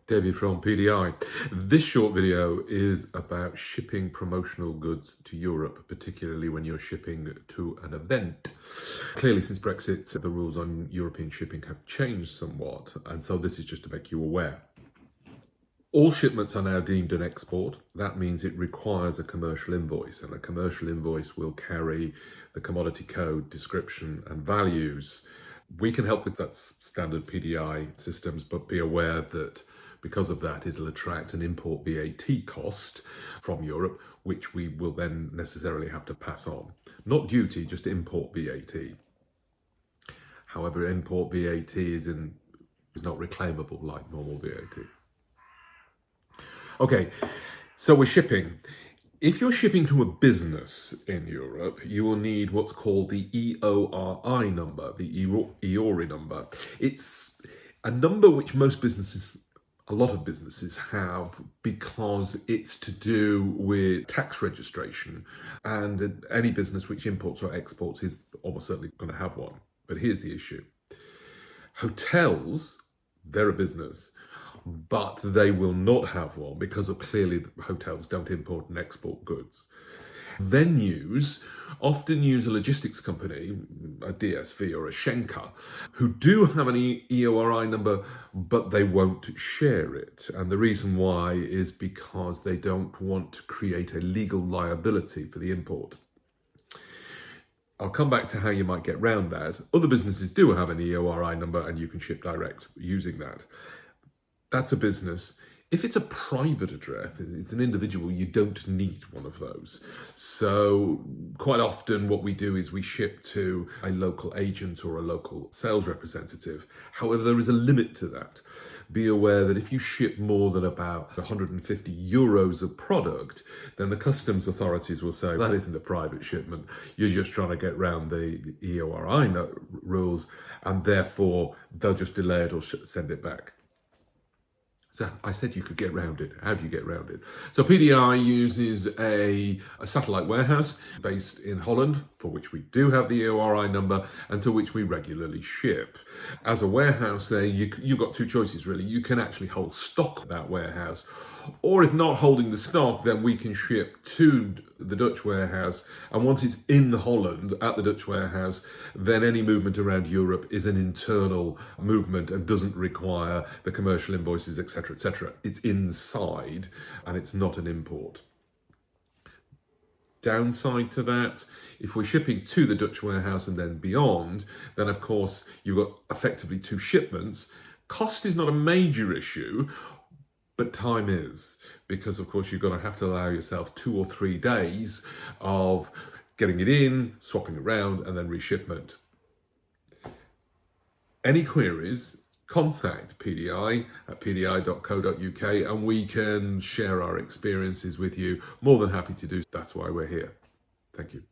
David from PDI. This short video is about shipping promotional goods to Europe, particularly when you're shipping to an event. Clearly, since Brexit, the rules on European shipping have changed somewhat, and so this is just to make you aware. All shipments are now deemed an export. That means it requires a commercial invoice, and a commercial invoice will carry the commodity code, description, and values. We can help with that standard PDI systems, but be aware that because of that, it'll attract an import VAT cost from Europe, which we will then necessarily have to pass on. Not duty, just import VAT. However, import VAT is not reclaimable like normal VAT. Okay, so we're shipping. If you're shipping to a business in Europe, you will need what's called the EORI number, the EORI number. It's a number which a lot of businesses have because it's to do with tax registration, and any business which imports or exports is almost certainly going to have one. But here's the issue. Hotels, they're a business, but they will not have one because of clearly hotels don't import and export goods. Venues often use a logistics company, a DSV or a Schenker, who do have an EORI number, but they won't share it. And the reason why is because they don't want to create a legal liability for the import. I'll come back to how you might get around that. Other businesses do have an EORI number and you can ship direct using that. That's a business. If it's a private address, it's an individual, you don't need one of those. So quite often what we do is we ship to a local agent or a local sales representative. However, there is a limit to that. Be aware that if you ship more than about 150 euros of product, then the customs authorities will say, that isn't a private shipment. You're just trying to get around the EORI rules, and therefore they'll just delay it or send it back. So I said you could get around it. How do you get around it? So PDI uses a satellite warehouse based in Holland, for which we do have the EORI number, and to which we regularly ship. As a warehouse there, you've got two choices really. You can actually hold stock at that warehouse, or if not holding the stock, then we can ship to the Dutch warehouse. And once it's in Holland at the Dutch warehouse, then any movement around Europe is an internal movement and doesn't require the commercial invoices, etc., etc. It's inside and it's not an import. Downside to that, if we're shipping to the Dutch warehouse and then beyond, then of course you've got effectively two shipments. Cost is not a major issue, but time is, because of course you're going to have to allow yourself 2 or 3 days of getting it in, swapping around, and then reshipment. Any queries, contact PDI at pdi.co.uk and we can share our experiences with you. More than happy to do. That's why we're here. Thank you.